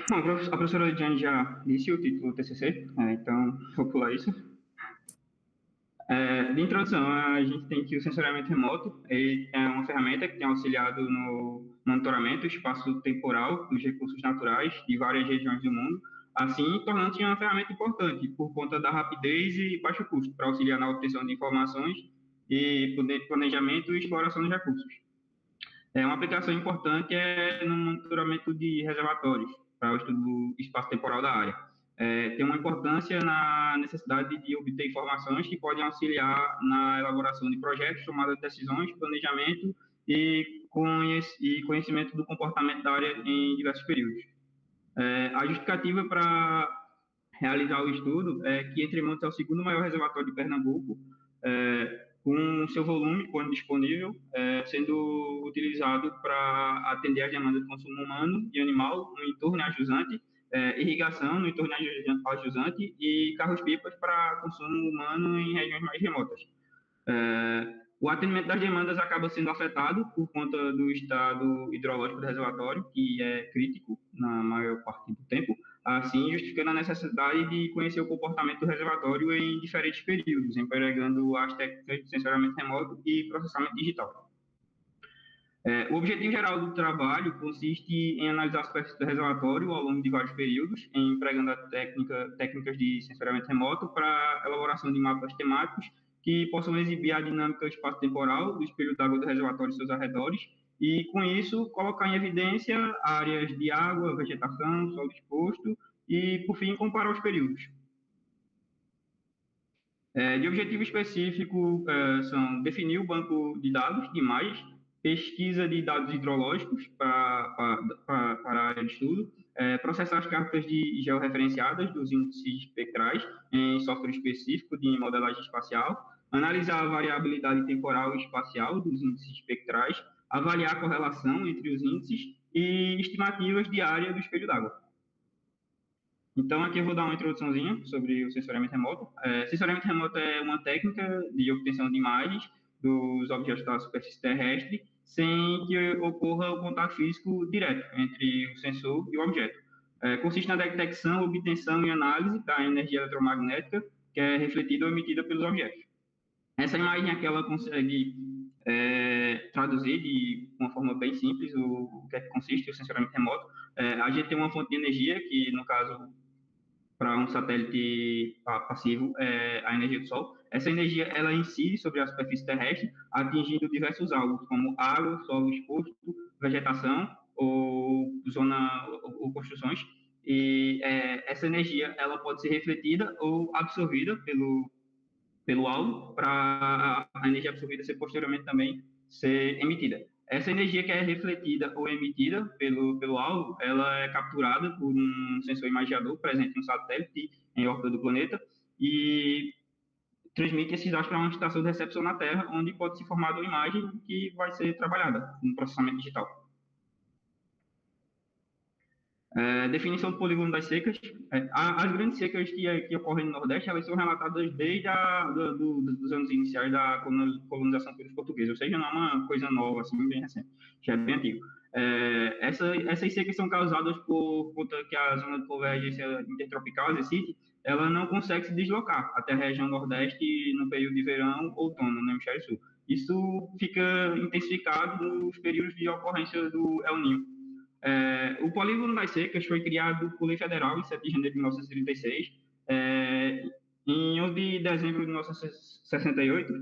Bom, a professora Diane já disse o título do TCC, então vou pular isso. De introdução, a gente tem que o sensoriamento remoto ele é uma ferramenta que tem auxiliado no monitoramento espaço-temporal dos recursos naturais de várias regiões do mundo, assim tornando-se uma ferramenta importante por conta da rapidez e baixo custo para auxiliar na obtenção de informações e planejamento e exploração dos recursos. Uma aplicação importante no monitoramento de reservatórios para o estudo do espaço temporal da área. Tem uma importância na necessidade de obter informações que podem auxiliar na elaboração de projetos, tomada de decisões, planejamento e conhecimento do comportamento da área em diversos períodos. A justificativa para realizar o estudo que, entre muitos, é o segundo maior reservatório de Pernambuco, com seu volume, quando disponível, sendo utilizado para atender às demandas de consumo humano e animal no entorno ajusante, irrigação no entorno ajusante e carros-pipas para consumo humano em regiões mais remotas. O atendimento das demandas acaba sendo afetado por conta do estado hidrológico do reservatório, que é crítico na maior parte do tempo, assim justificando a necessidade de conhecer o comportamento do reservatório em diferentes períodos, empregando as técnicas de sensoriamento remoto e processamento digital. O objetivo geral do trabalho consiste em analisar as superfície do reservatório ao longo de vários períodos, empregando técnicas de sensoriamento remoto para elaboração de mapas temáticos que possam exibir a dinâmica espaço-temporal do espelho d'água do reservatório e seus arredores, e, com isso, colocar em evidência áreas de água, vegetação, solo exposto, e, por fim, comparar os períodos. De objetivo específico, são definir o banco de dados, de imagens, pesquisa de dados hidrológicos para a área de estudo, processar as cartas de georreferenciadas dos índices espectrais em software específico de modelagem espacial, analisar a variabilidade temporal e espacial dos índices espectrais, avaliar a correlação entre os índices e estimativas de área do espelho d'água. Então, aqui eu vou dar uma introduçãozinha sobre o sensoriamento remoto. Sensoriamento remoto é uma técnica de obtenção de imagens dos objetos da superfície terrestre sem que ocorra o contato físico direto entre o sensor e o objeto. Consiste na detecção, obtenção e análise da energia eletromagnética que é refletida ou emitida pelos objetos. Essa imagem aqui, ela consegue traduzir de uma forma bem simples o que é que consiste o sensoriamento remoto. A gente tem uma fonte de energia, que no caso para um satélite passivo a energia do Sol. Essa energia ela incide sobre a superfície terrestre, atingindo diversos alvos, como água, solo exposto, vegetação ou zona ou construções. E essa energia ela pode ser refletida ou absorvida pelo alvo, para a energia absorvida ser posteriormente também ser emitida. Essa energia que é refletida ou emitida pelo alvo, ela é capturada por um sensor imagiador presente no satélite em órbita do planeta e transmite esses dados para uma estação de recepção na Terra, onde pode se formar uma imagem que vai ser trabalhada no processamento digital. Definição do polígono das secas. As grandes secas que ocorrem no Nordeste, elas são relatadas desde dos anos iniciais da colonização pelos portugueses, ou seja, não é uma coisa nova, assim, bem recente, já é bem antigo. Essas secas são causadas por conta que a zona de convergência intertropical, ZCIT, ela não consegue se deslocar até a região Nordeste no período de verão, outono, no hemisfério sul. Isso fica intensificado nos períodos de ocorrência do El Niño. O Polígono das Secas foi criado por lei federal em 7 de janeiro de 1936. Em 11 de dezembro de 1968,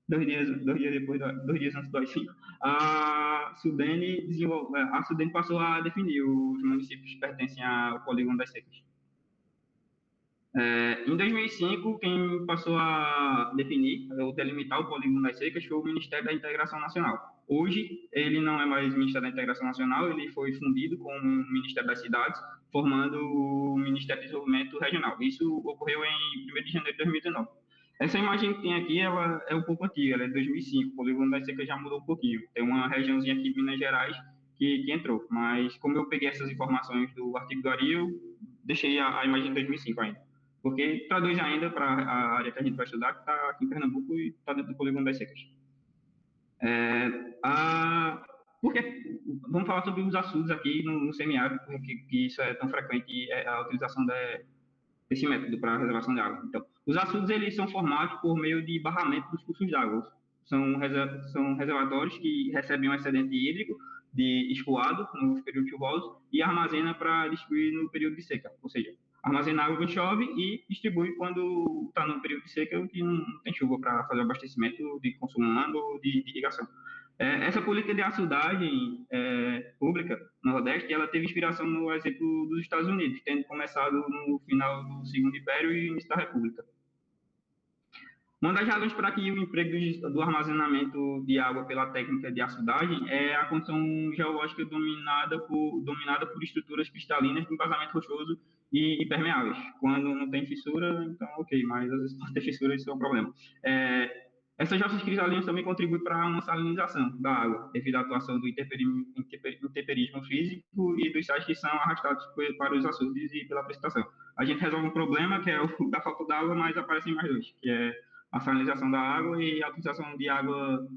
dois dias antes do AI-5, a Sudene passou a definir os municípios que pertencem ao Polígono das Secas. Em 2005, quem passou a definir ou delimitar o polígono das secas foi o Ministério da Integração Nacional. Hoje, ele não é mais Ministério da Integração Nacional, ele foi fundido com o Ministério das Cidades, formando o Ministério do Desenvolvimento Regional. Isso ocorreu em 1º de janeiro de 2019. Essa imagem que tem aqui, ela é um pouco antiga, ela é de 2005, o polígono das secas já mudou um pouquinho. Tem uma regiãozinha aqui de Minas Gerais que entrou, mas como eu peguei essas informações do artigo do Ari, eu deixei a imagem de 2005 ainda. Porque traduz ainda para a área que a gente vai estudar, que está aqui em Pernambuco e está dentro do polígono das secas. Porque, vamos falar sobre os açudes aqui no semiárido, porque que isso é tão frequente, a utilização desse método para a reservação de água. Então, os açudes eles são formados por meio de barramento dos cursos d'água. São reservatórios que recebem um excedente hídrico de escoado nos períodos chuvosos e armazena para distribuir no período de seca. Ou seja, armazena água quando chove e distribui quando está no período de seca que não tem chuva para fazer o abastecimento de consumo humano ou de irrigação. Essa política de açudagem pública no Nordeste, ela teve inspiração no exemplo dos Estados Unidos, tendo começado no final do Segundo Império e início da República. Uma das razões para que o emprego do armazenamento de água pela técnica de açudagem é a condição geológica dominada por estruturas cristalinas de embasamento rochoso e impermeáveis. Quando não tem fissura, então ok, mas às vezes pode ter fissura, isso é um problema. Essas rochas cristalinas também contribuem para uma salinização da água, devido à atuação do intemperismo físico e dos sais que são arrastados para os açudes e pela precipitação. A gente resolve um problema, que é o da falta d'água, mas aparecem mais dois, que é a salinização da água e a utilização de água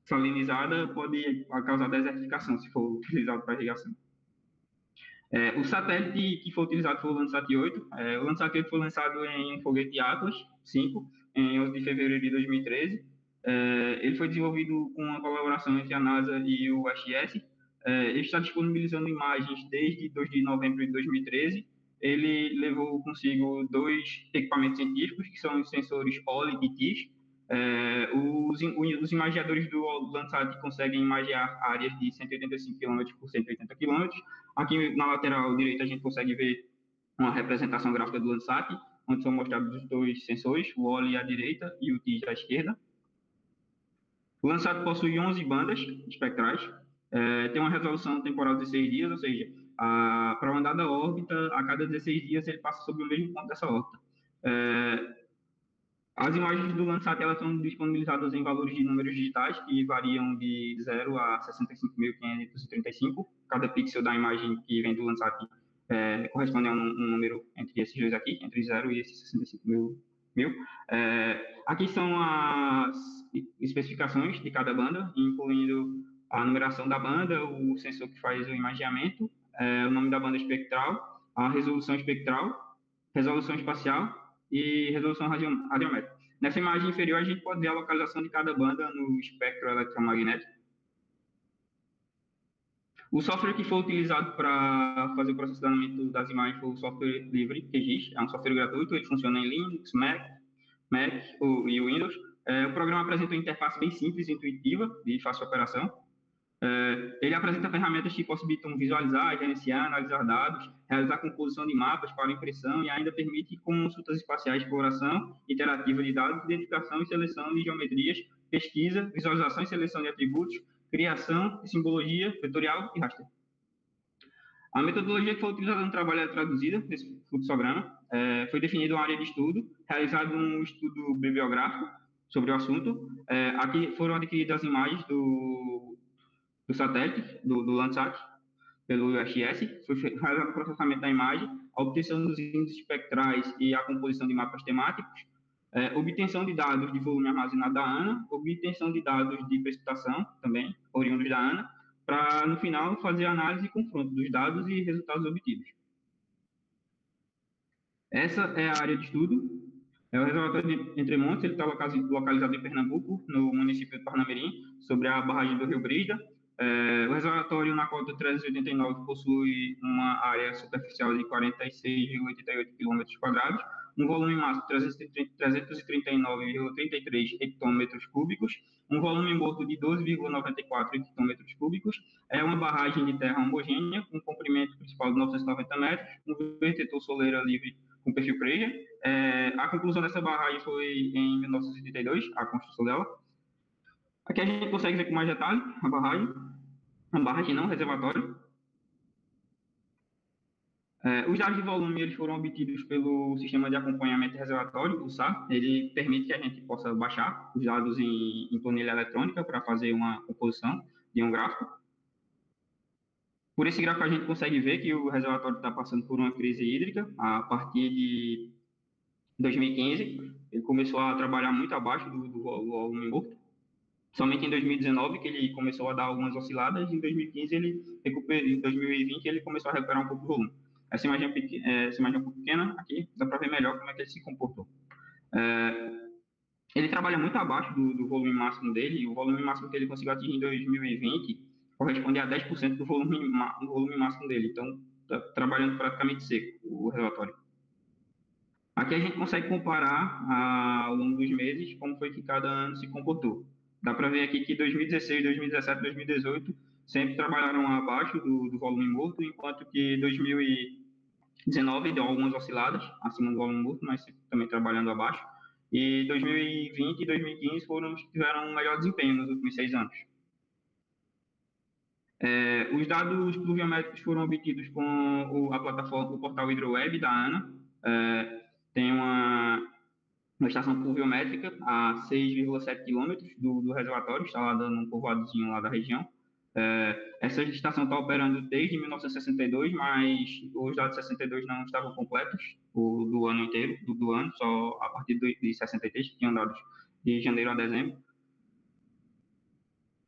salinizada pode causar desertificação, se for utilizado para irrigação. O satélite que foi utilizado foi o Landsat 8. O Landsat 8 foi lançado em um foguete Atlas 5, em 11 de fevereiro de 2013. Ele foi desenvolvido com uma colaboração entre a NASA e o USGS. Ele está disponibilizando imagens desde 2 de novembro de 2013. Ele levou consigo 2 equipamentos científicos, que são os sensores OLE e TIS. Os imagiadores do Landsat conseguem imagiar áreas de 185 km por 180 km. Aqui na lateral direita a gente consegue ver uma representação gráfica do Landsat, onde são mostrados os 2 sensores, o OLE à direita e o TIS à esquerda. O Landsat possui 11 bandas espectrais, tem uma resolução temporal de 16 dias, ou seja, para uma dada órbita, a cada 16 dias ele passa sobre o mesmo ponto dessa órbita. As imagens do Landsat elas são disponibilizadas em valores de números digitais que variam de 0 a 65.535. Cada pixel da imagem que vem do Landsat corresponde a um número entre esses dois aqui, entre 0 e esses 65 mil. Aqui são as especificações de cada banda, incluindo a numeração da banda, o sensor que faz o imageamento, o nome da banda espectral, a resolução espectral, resolução espacial e resolução radiométrica. Nessa imagem inferior, a gente pode ver a localização de cada banda no espectro eletromagnético. O software que foi utilizado para fazer o processamento das imagens foi o software livre que existe, é um software gratuito, ele funciona em Linux, Mac e Windows. O programa apresenta uma interface bem simples, intuitiva, de fácil operação. Ele apresenta ferramentas que possibilitam visualizar, gerenciar, analisar dados, realizar composição de mapas para impressão e ainda permite consultas espaciais de exploração interativa de dados, identificação e seleção de geometrias, pesquisa, visualização e seleção de atributos, criação de simbologia vetorial e raster. A metodologia que foi utilizada no trabalho é traduzida nesse fluxograma. Foi definida uma área de estudo, realizado um estudo bibliográfico sobre o assunto. Aqui foram adquiridas as imagens do satélite, do Landsat, pelo USGS, foi realizado o processamento da imagem, a obtenção dos índices espectrais e a composição de mapas temáticos, obtenção de dados de volume armazenado da ANA, obtenção de dados de precipitação, também, oriundos da ANA, para, no final, fazer análise e confronto dos dados e resultados obtidos. Essa é a área de estudo. O reservatório de Entremontes, ele está localizado em Pernambuco, no município de Parnamirim, sobre a barragem do Rio Brida. O reservatório na cota 389 possui uma área superficial de 46,88 km², um volume máximo de 339,33 hectômetros cúbicos, um volume morto de 12,94 hectômetros cúbicos, é uma barragem de terra homogênea, com comprimento principal de 990 metros, um vertetor soleira livre com perfil Krieger. A conclusão dessa barragem foi em 1982, a construção dela. Aqui a gente consegue ver com mais detalhe a barragem não, reservatório. Os dados de volume eles foram obtidos pelo sistema de acompanhamento reservatório, o SAR. Ele permite que a gente possa baixar os dados em planilha eletrônica para fazer uma composição de um gráfico. Por esse gráfico a gente consegue ver que o reservatório está passando por uma crise hídrica. A partir de 2015, ele começou a trabalhar muito abaixo do volume morto. Somente em 2019 que ele começou a dar algumas osciladas, em 2015 em 2020 ele começou a recuperar um pouco o volume. Essa imagem é um pouco pequena, aqui dá para ver melhor como é que ele se comportou. Ele trabalha muito abaixo do volume máximo dele, e o volume máximo que ele conseguiu atingir em 2020 corresponde a 10% do volume máximo dele. Então, está trabalhando praticamente seco o relatório. Aqui a gente consegue comparar ao longo dos meses como foi que cada ano se comportou. Dá para ver aqui que 2016, 2017, 2018 sempre trabalharam abaixo do volume morto, enquanto que 2019 deu algumas osciladas acima do volume morto, mas também trabalhando abaixo. E 2020 e 2015 foram os que tiveram um melhor desempenho nos últimos 6 anos. Os dados pluviométricos foram obtidos com a plataforma, o portal HidroWeb da ANA. Tem uma estação pluviométrica a 6,7 quilômetros do reservatório, instalada num povoadozinho lá da região. Essa estação está operando desde 1962, mas os dados de 62 não estavam completos, do ano inteiro, do ano, só a partir de 63, que tinham dados de janeiro a dezembro.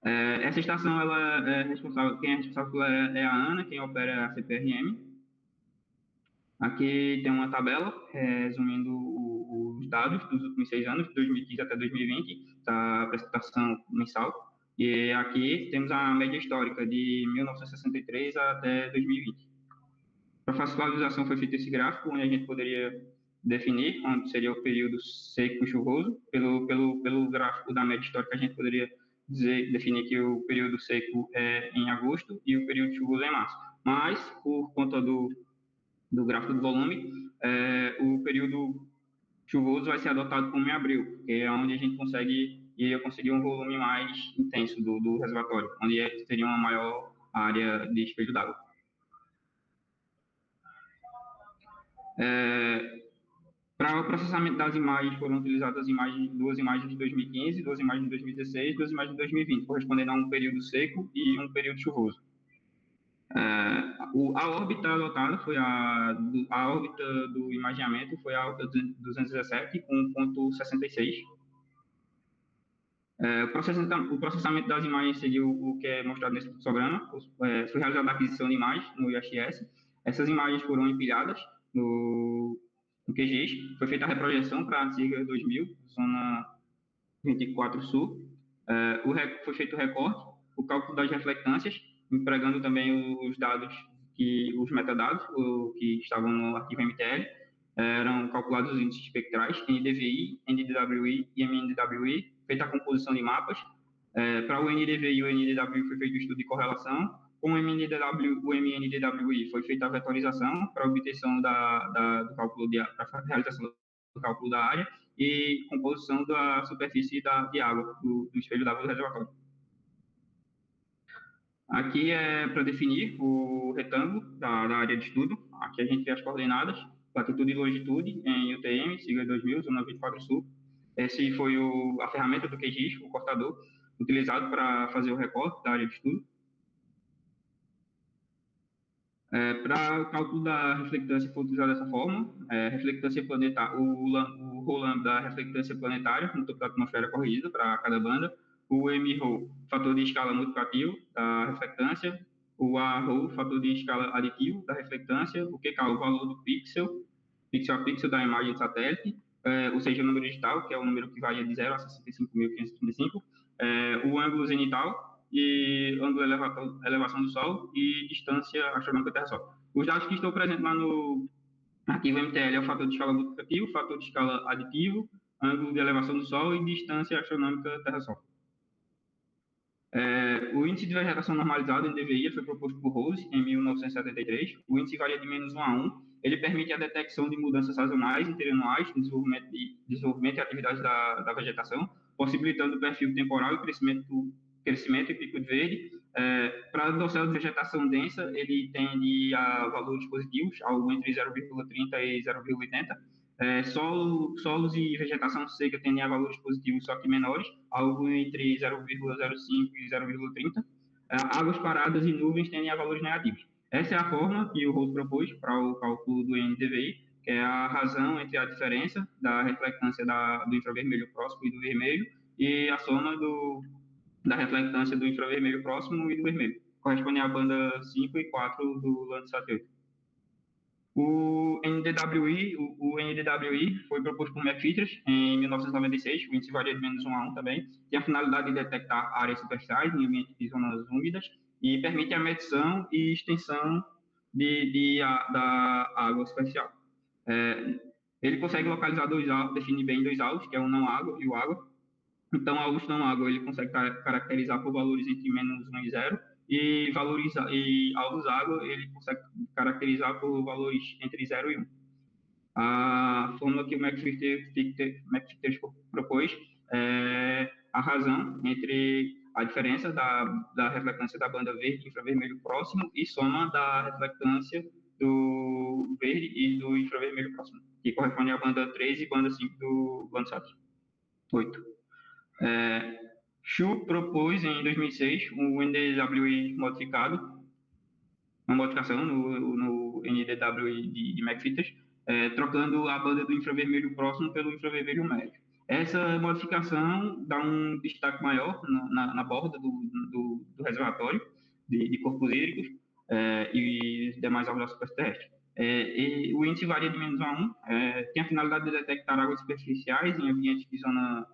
Essa estação, quem é responsável é a ANA, quem opera é a CPRM. Aqui tem uma tabela resumindo os dados dos últimos 6 anos, de 2015 até 2020, da precipitação mensal. E aqui temos a média histórica de 1963 até 2020. Para facilitar a visualização foi feito esse gráfico, onde a gente poderia definir onde seria o período seco e chuvoso. Pelo gráfico da média histórica, a gente poderia definir que o período seco é em agosto e o período chuvoso é em março. Mas, por conta do gráfico do volume, o período chuvoso vai ser adotado como em abril, que é onde a gente iria conseguir um volume mais intenso do reservatório, onde teria uma maior área de espelho d'água. Para o processamento das imagens, foram utilizadas duas imagens de 2015, duas imagens de 2016, duas imagens de 2020, correspondendo a um período seco e um período chuvoso. A órbita adotada foi a órbita do imaginamento foi a órbita 217 com 1.66. O processamento das imagens seguiu o que é mostrado nesse fluxograma. Foi realizada a aquisição de imagens no IHS. Essas imagens foram empilhadas no QGIS. Foi feita a reprojeção para a SIGA 2000, zona 24 Sul. Foi feito o recorte, o cálculo das reflectâncias, empregando também os dados, os metadados que estavam no arquivo MTL. Eram calculados os índices espectrais, NDVI, NDWI e MNDWI, feita a composição de mapas. Para o NDVI e o NDWI foi feito o estudo de correlação. Com o MNDWI foi feita a vetorização para a obtenção do cálculo para a realização do cálculo da área e composição da superfície de água, do espelho d'água do reservatório. Aqui é para definir o retângulo da área de estudo. Aqui a gente vê as coordenadas, latitude e longitude em UTM, sigla 2000, zona 24 Sul. Esse foi a ferramenta do QGIS, o cortador, utilizado para fazer o recorte da área de estudo. Para o cálculo da reflectância foi utilizado dessa forma, reflectância planetária, o Rho da reflectância planetária, no topo da atmosfera corrigida para cada banda, o M-Rho, fator de escala multiplicativo da reflectância, o A-Rho, fator de escala aditivo da reflectância, o QK, o valor do pixel a pixel da imagem de satélite, ou seja, o número digital, que é o número que varia de 0 a 65.535, o ângulo zenital, e ângulo de elevação do Sol e distância astronômica Terra-Sol. Os dados que estão presentes lá no arquivo MTL é o fator de escala multiplicativo, fator de escala aditivo, ângulo de elevação do Sol e distância astronômica Terra-Sol. O índice de vegetação normalizado, NDVI, foi proposto por Rose em 1973. O índice varia de -1 a 1. Ele permite a detecção de mudanças sazonais, interanuais, no desenvolvimento e atividades da vegetação, possibilitando o perfil temporal e crescimento e pico de verde. Para a dorsal de vegetação densa, ele tende a valores positivos, algo entre 0,30 e 0,80. Solos e vegetação seca tendem a valores positivos, só que menores, algo entre 0,05 e 0,30. Águas paradas e nuvens tendem a valores negativos. Essa é a forma que o Rose propôs para o cálculo do NDVI, que é a razão entre a diferença da reflectância do infravermelho próximo e do vermelho, e a soma da reflectância do infravermelho próximo e do vermelho. Correspondem à banda 5 e 4 do Landsat 8. O NDWI foi proposto por McPheeters em 1996, o índice varia de -1 a 1 também, tem a finalidade de detectar áreas superficiais em ambientes de zonas úmidas e permite a medição e extensão da água superficial. Ele consegue localizar definir bem dois alvos, que é o não água e o água. Então, alvos não água ele consegue caracterizar por valores entre -1 e 0, e alvos água ele consegue caracterizar por valores entre 0 e 1. A fórmula que o McPheeters propôs é a razão entre a diferença da reflectância da banda verde e infravermelho próximo e soma da reflectância do verde e do infravermelho próximo, que corresponde à banda 3 e banda 5 do Landsat 8. Xu propôs em 2006 um NDWI modificado, uma modificação no NDWI de McPheeters, trocando a banda do infravermelho próximo pelo infravermelho médio. Essa modificação dá um destaque maior na borda do reservatório de corpos hídricos e demais águas da superfície terrestre. E o índice varia de -1 a 1, tem a finalidade de detectar águas superficiais em ambientes de zonas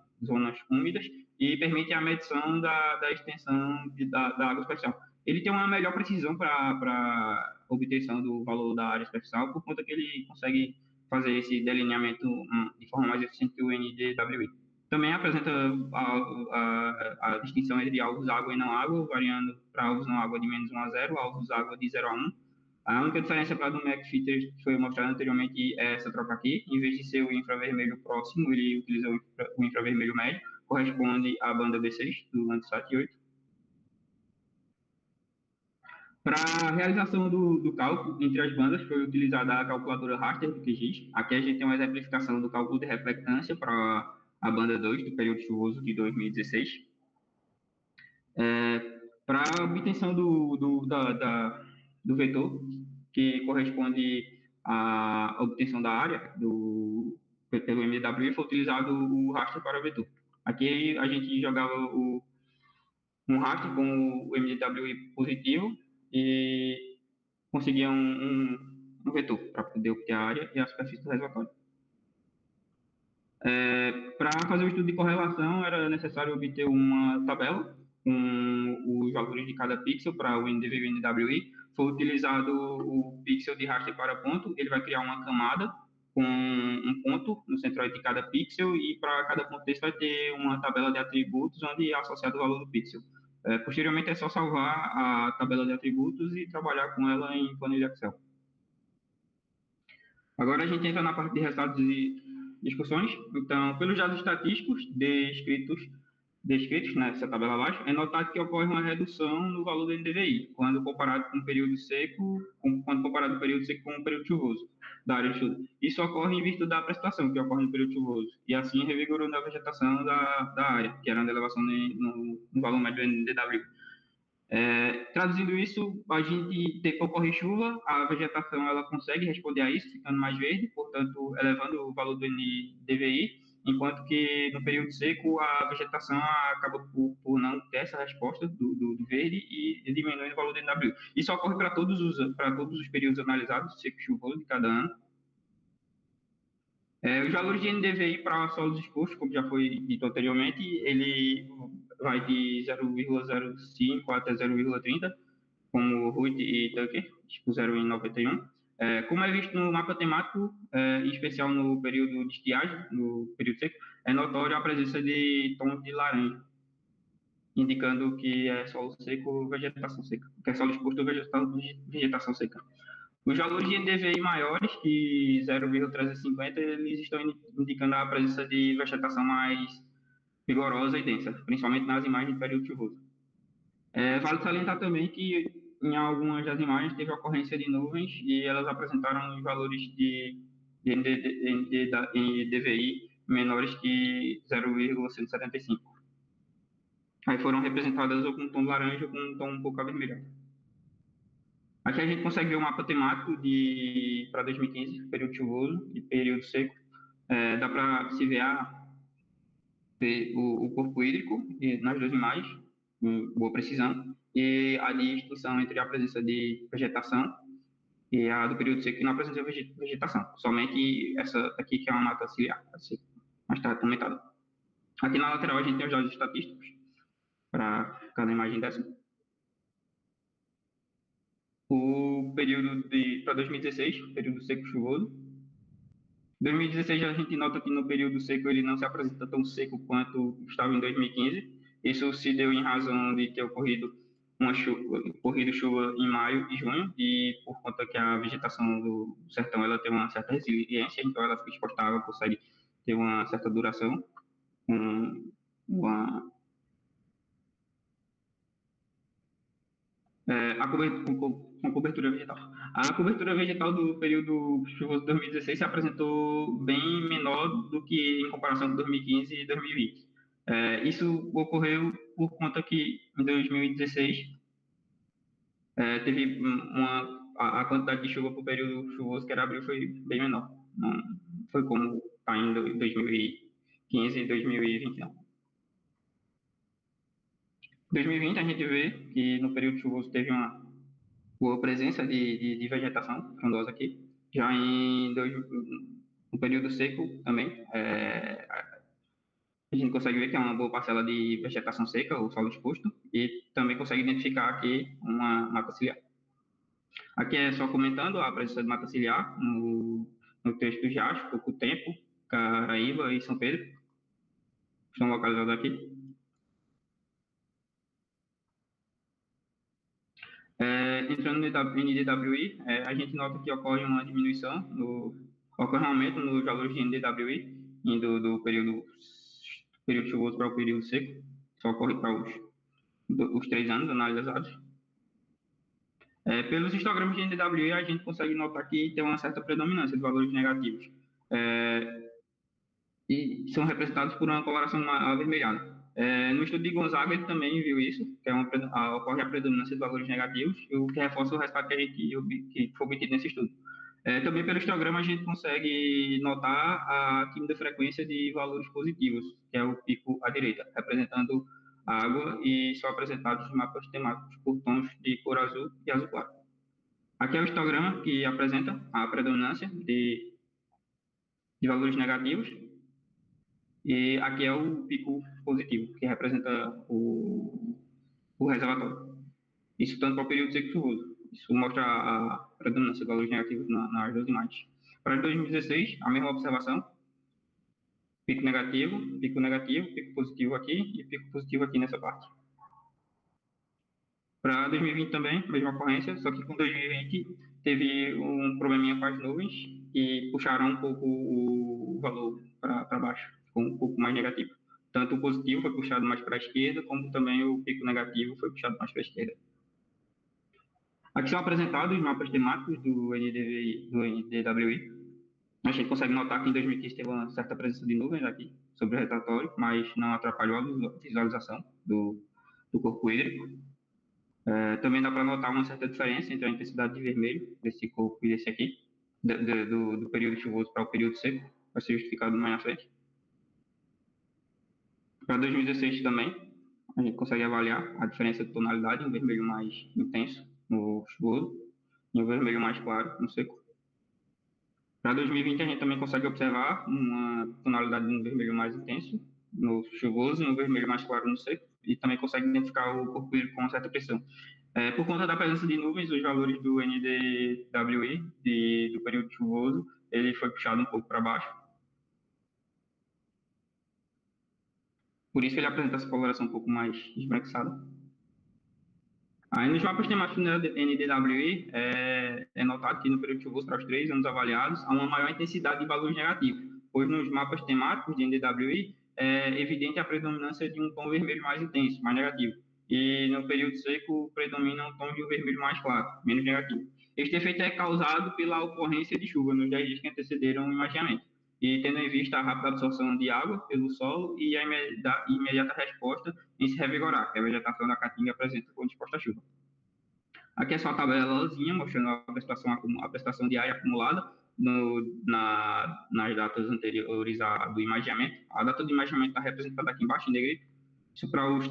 úmidas e permite a medição da extensão da água superficial. Ele tem uma melhor precisão para obtenção do valor da área superficial, por conta que ele consegue fazer esse delineamento de forma mais eficiente que o NDWI. Também apresenta a distinção entre alvos água e não água, variando para alvos não água de -1 a 0, alvos água de 0 a 1. A única diferença para a do McPheeters, que foi mostrada anteriormente, é essa troca aqui. Em vez de ser o infravermelho próximo, ele utiliza o infravermelho médio, corresponde à banda B6 do Landsat 8. Para a realização do cálculo entre as bandas, foi utilizada a calculadora raster do QGIS. Aqui a gente tem uma exemplificação do cálculo de reflectância para a banda 2 do período chuvoso de 2016. Para a obtenção do vetor, que corresponde à obtenção da área pelo MDWI, foi utilizado o raster para vetor. Aqui a gente jogava um raster com o MDWI positivo e conseguia um vetor para poder obter a área e a superfície do reservatório. Para fazer o estudo de correlação, era necessário obter uma tabela com os valores de cada pixel para o NDV e o NWI. Foi utilizado o pixel de raster para ponto, ele vai criar uma camada com um ponto no centroide de cada pixel, e para cada ponto desse vai ter uma tabela de atributos onde é associado o valor do pixel. Posteriormente é só salvar a tabela de atributos e trabalhar com ela em planilha Excel. Agora a gente entra na parte de resultados e discussões. Então, pelos dados estatísticos descritos nessa tabela abaixo, é notado que ocorre uma redução no valor do NDVI, quando comparado com o período seco, com o período chuvoso da área de estudo. Isso ocorre em virtude da precipitação que ocorre no período chuvoso, e assim revigorando a vegetação da área, gerando elevação no valor médio do NDW. Traduzindo isso, a gente ocorre chuva, a vegetação ela consegue responder a isso, ficando mais verde, portanto, elevando o valor do NDVI, enquanto que no período seco a vegetação acaba por não ter essa resposta do verde e diminuindo o valor do NW. Isso ocorre para todos os períodos analisados, seco e chuvoso de cada ano. Os valores de NDVI para solos expostos, como já foi dito anteriormente, ele vai de 0,05 até 0,30, como Ruth e Tucker expuseram em 91. Como é visto no mapa temático, em especial no período de estiagem, no período seco, é notório a presença de tons de laranja, indicando que é solo seco ou vegetação seca, que é solo exposto ou vegetação seca. Os valores de NDVI maiores que 0,350, eles estão indicando a presença de vegetação mais vigorosa e densa, principalmente nas imagens de período chuvoso. Vale salientar também que em algumas das imagens teve ocorrência de nuvens e elas apresentaram os valores de NDVI menores que 0,175. Aí foram representadas ou com um tom laranja ou com um tom um pouco avermelhado. Aqui a gente consegue ver o mapa temático para 2015, período chuvoso e período seco. Dá para se ver o corpo hídrico nas duas imagens. boa precisão, e a distinção entre a presença de vegetação e a do período seco que não apresenta vegetação, somente essa aqui que é uma mata ciliar, assim, mas está comentada. Aqui na lateral a gente tem os dados estatísticos para cada imagem dessa. O período para 2016, período seco chuvoso. 2016 a gente nota que no período seco ele não se apresenta tão seco quanto estava em 2015. Isso se deu em razão de ter ocorrido chuva em maio e junho, e por conta que a vegetação do sertão ela tem uma certa resiliência, então ela fica exposta à água, consegue ter uma certa duração, uma, com cobertura vegetal. A cobertura vegetal do período chuvoso de 2016 se apresentou bem menor do que em comparação com 2015 e 2020. Isso ocorreu por conta que em 2016 teve a quantidade de chuva para o período chuvoso que era abril foi bem menor. Não foi como está em 2015 e 2020, não. 2020 a gente vê que no período chuvoso teve uma boa presença de vegetação frondosa aqui. Já no período seco também, a gente consegue ver que é uma boa parcela de vegetação seca, o solo exposto, e também consegue identificar aqui uma mata ciliar. Aqui é só comentando a presença de mata ciliar no texto de Jasco, Pouco Tempo, Caraíba e São Pedro, estão localizados aqui. Entrando no NDWI, a gente nota que ocorre uma diminuição, ocorre um aumento nos valores de NDWI, indo do período chuvoso para o período seco, só ocorre para os 3 anos analisados. Pelos histogramas de NDWI, a gente consegue notar que tem uma certa predominância de valores negativos, e são representados por uma coloração avermelhada. No estudo de Gonzaga, ele também viu isso, que ocorre a predominância de valores negativos, o que reforça o resultado que foi obtido nesse estudo. Também pelo histograma a gente consegue notar a tímida frequência de valores positivos, que é o pico à direita, representando a água, e são apresentados em mapas temáticos por tons de cor azul e azul claro. Aqui é o histograma que apresenta a predominância de valores negativos, e aqui é o pico positivo, que representa o reservatório. Isso tanto para o período seco chuvoso. Isso mostra a predominância de valores negativos nas duas imagens. Para 2016, a mesma observação. Pico negativo, pico positivo aqui e pico positivo aqui nessa parte. Para 2020 também, mesma ocorrência, só que com 2020 teve um probleminha com as nuvens e puxaram um pouco o valor para baixo, ficou um pouco mais negativo. Tanto o positivo foi puxado mais para a esquerda, como também o pico negativo foi puxado mais para a esquerda. Aqui são apresentados os mapas temáticos do NDWI. A gente consegue notar que em 2015 teve uma certa presença de nuvens aqui sobre o retratório, mas não atrapalhou a visualização do corpo hídrico. Também dá para notar uma certa diferença entre a intensidade de vermelho desse corpo e desse aqui, do período chuvoso para o período seco, vai ser justificado mais na frente. Para 2016 também, a gente consegue avaliar a diferença de tonalidade, um vermelho mais intenso no chuvoso e um vermelho mais claro no seco. Para 2020, a gente também consegue observar uma tonalidade de um vermelho mais intenso no chuvoso e um vermelho mais claro no seco, e também consegue identificar o corpo hídrico com uma certa pressão. Por conta da presença de nuvens, os valores do NDWI do período chuvoso, ele foi puxado um pouco para baixo. Por isso que ele apresenta essa coloração um pouco mais esbranquiçada. Aí nos mapas temáticos do NDWI, é notado que no período chuvoso para os 3 anos avaliados, há uma maior intensidade de valores negativos, pois nos mapas temáticos de NDWI é evidente a predominância de um tom vermelho mais intenso, mais negativo. E no período seco predomina um tom de um vermelho mais claro, menos negativo. Este efeito é causado pela ocorrência de chuva nos 10 dias que antecederam o imaginamento, e tendo em vista a rápida absorção de água pelo solo e a imediata resposta em se revigorar, que a vegetação da caatinga apresenta quando exposta à chuva. Aqui é só uma tabelazinha mostrando a prestação de área acumulada nas datas anteriores do imaginamento. A data do imaginamento está representada aqui embaixo em negrito. Isso para os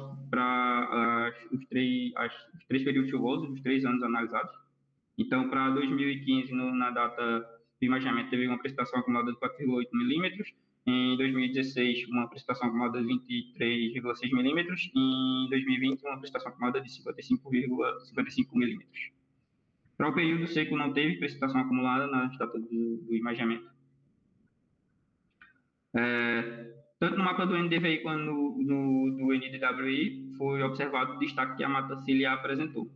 três períodos chuvosos dos 3 anos analisados. Então, para 2015, na data do imaginamento, teve uma precipitação acumulada de 4,8 milímetros. Em 2016, uma precipitação acumulada de 23,6 milímetros. E em 2020, uma precipitação acumulada de 55,55 milímetros. Para o período seco, não teve precipitação acumulada na data do imaginamento. Tanto no mapa do NDVI quanto do NDWI, foi observado o destaque que a mata ciliar apresentou.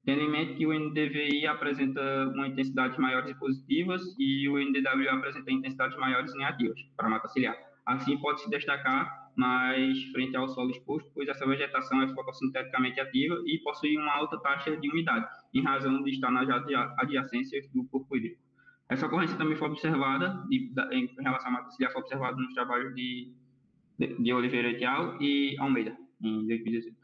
Tendo em mente que o NDVI apresenta uma intensidade maiores e positivas e o NDWI apresenta intensidades maiores e negativas para a mata ciliar. Assim, pode-se destacar mais frente ao solo exposto, pois essa vegetação é fotossinteticamente ativa e possui uma alta taxa de umidade, em razão de estar nas adjacências do corpo hídrico. Essa ocorrência também foi observada, em relação à mata ciliar, foi observada nos trabalhos de Oliveira et al. E Almeida, em 2018.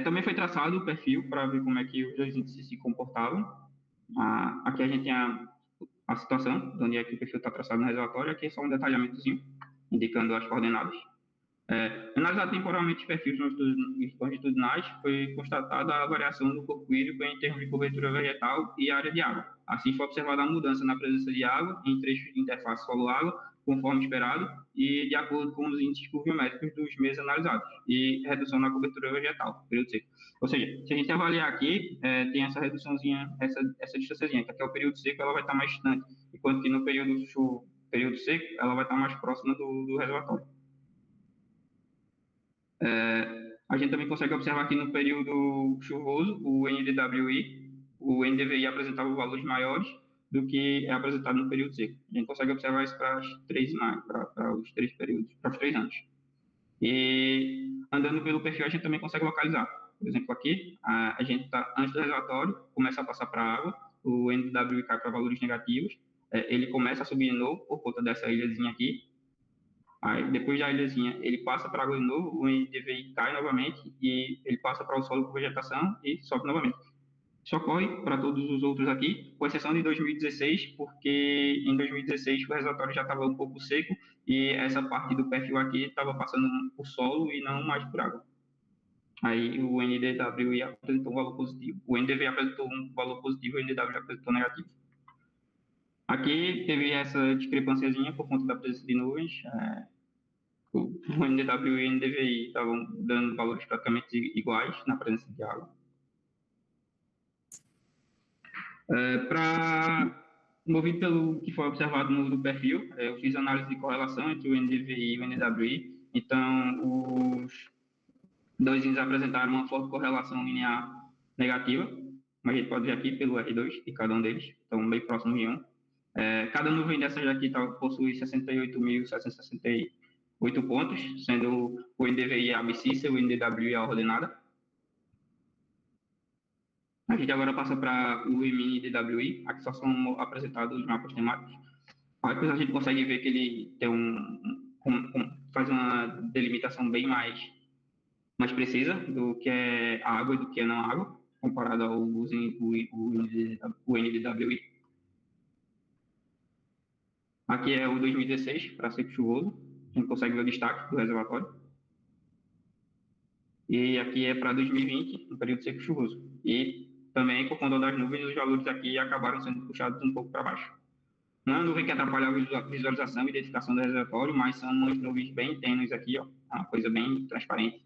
Também foi traçado o perfil para ver como é que os dois índices se comportavam. Aqui a gente tem a situação, de onde é que o perfil está traçado no reservatório, aqui é só um detalhamentozinho, indicando as coordenadas. Analisado temporalmente os perfis longitudinais, foi constatada a variação do corpo hídrico em termos de cobertura vegetal e área de água. Assim, foi observada a mudança na presença de água em trechos de interface solo-água, conforme esperado, e de acordo com os índices pluviométricos dos meses analisados, e redução na cobertura vegetal, período seco. Ou seja, se a gente avaliar aqui, tem essa reduçãozinha, essa distânciazinha, que até o período seco ela vai estar mais distante, enquanto que no período seco ela vai estar mais próxima do reservatório. A gente também consegue observar aqui no período chuvoso, o NDWI, o NDVI apresentava valores maiores do que é apresentado no período seco. A gente consegue observar isso para os 3 períodos, para os 3 anos. E andando pelo perfil, a gente também consegue localizar. Por exemplo, aqui, a gente está antes do reservatório, começa a passar para a água, o NDWI cai para valores negativos, ele começa a subir de novo por conta dessa ilhazinha aqui. Aí, depois da ilhazinha, ele passa para a água de novo, o NDVI cai novamente e ele passa para o solo com vegetação e sobe novamente. Isso ocorre para todos os outros aqui, com exceção de 2016, porque em 2016 o reservatório já estava um pouco seco e essa parte do perfil aqui estava passando por solo e não mais por água. Aí o NDWI apresentou um valor positivo. O NDVI apresentou um valor positivo e o NDWI apresentou negativo. Aqui teve essa discrepânciazinha por conta da presença de nuvens. O NDWI e o NDVI estavam dando valores praticamente iguais na presença de água. Movido pelo que foi observado no perfil, eu fiz análise de correlação entre o NDVI e o NDWI. Então, os dois índices apresentaram uma forte correlação linear negativa, mas a gente pode ver aqui pelo R2 de cada um deles, estão bem próximos de 1. Cada nuvem dessas daqui possui 68.768 pontos, sendo o NDVI a abscissa e o NDWI a ordenada. A gente agora passa para o mini DWI, aqui só são apresentados os mapas temáticos. Aí depois a gente consegue ver que ele tem faz uma delimitação bem mais precisa do que é a água e do que é não água, comparado ao NDWI. Aqui é o 2016, para seco chuvoso. A gente consegue ver o destaque do reservatório. E aqui é para 2020, no período seco chuvoso. E também, por conta das nuvens, os valores aqui acabaram sendo puxados um pouco para baixo. Não é uma nuvem que atrapalha a visualização e identificação do reservatório, mas são umas nuvens bem tênues aqui, ó, uma coisa bem transparente.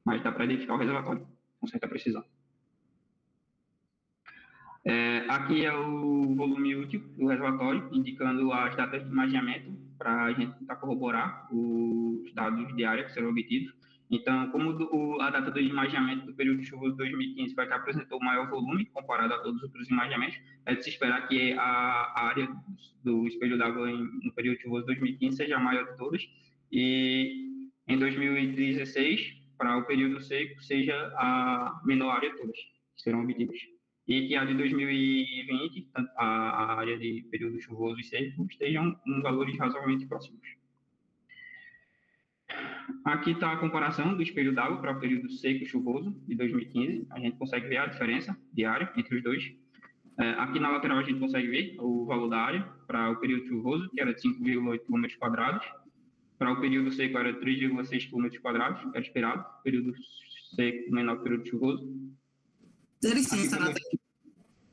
Mas dá para identificar o reservatório com certa precisão. Aqui é o volume útil do reservatório, indicando as datas de imaginamento, para a gente tentar corroborar os dados de área que serão obtidos. Então, como a data do imaginamento do período chuvoso de 2015 foi a que apresentou o maior volume, comparado a todos os outros imaginamentos, é de se esperar que a área do espelho d'água no período chuvoso de 2015 seja a maior de todas, e em 2016, para o período seco, seja a menor área de todas que serão obtidas. E que a de 2020, a área de período chuvoso e seco, estejam em valores razoavelmente próximos. Aqui está a comparação do espelho d'água para o período seco e chuvoso de 2015. A gente consegue ver a diferença de área entre os dois. Aqui na lateral a gente consegue ver o valor da área para o período chuvoso, que era de 5,8 km². Para o período seco era 3,6 km², era esperado. Período seco menor que o período chuvoso. Dá Aqui licença, também. Oi,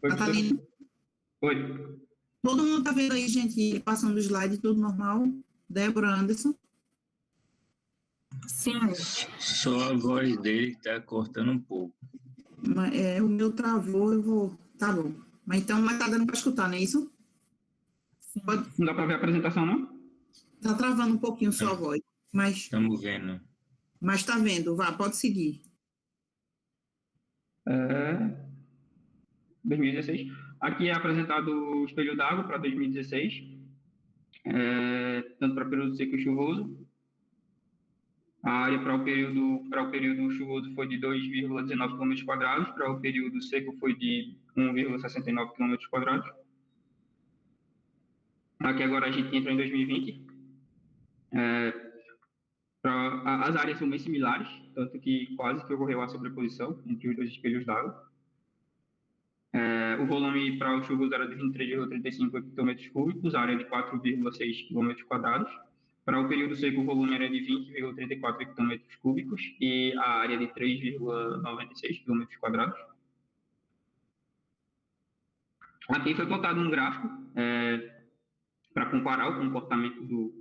professor? Natalina. Oi. Todo mundo tá vendo aí, gente, passando o slide, tudo normal? Débora, Anderson? Sim, Só a voz dele está cortando um pouco. O meu travou, eu vou... Tá bom. Mas tá dando para escutar, não é isso? sim. Não dá para ver a apresentação, não? Tá travando um pouquinho só a voz, mas Estamos vendo. tá vendo. Vá, pode seguir. 2016. Aqui é apresentado o espelho d'água para 2016, tanto para o período seco e chuvoso. A área para o período chuvoso foi de 2,19 km², para o período seco foi de 1,69 km². Aqui agora a gente entra em 2020. As áreas são bem similares, tanto que quase que ocorreu a sobreposição entre os dois espelhos d'água. O volume para o chuvoso era de 23,35 hectômetros cúbicos, a área de 4,6 km². Para o período seco, o volume era de 20,34 hectômetros cúbicos e a área de 3,96 km². Aqui foi plotado um gráfico para comparar o comportamento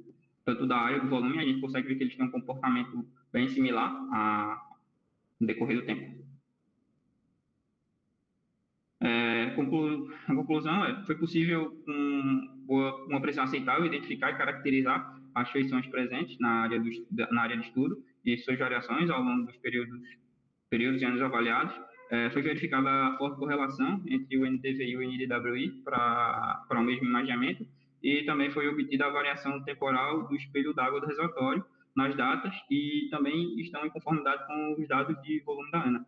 tanto da área do volume. A gente consegue ver que eles têm um comportamento bem similar no decorrer do tempo. A conclusão foi possível, com uma precisão aceitável, identificar e caracterizar as feições presentes na área de estudo e suas variações ao longo dos períodos e anos avaliados. Foi verificada a forte correlação entre o NDVI e o NDWI para o mesmo imaginamento, e também foi obtida a variação temporal do espelho d'água do reservatório nas datas, e também estão em conformidade com os dados de volume da ANA.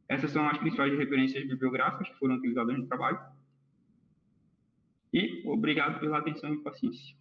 Essas são as principais referências bibliográficas que foram utilizadas no trabalho. E obrigado pela atenção e paciência.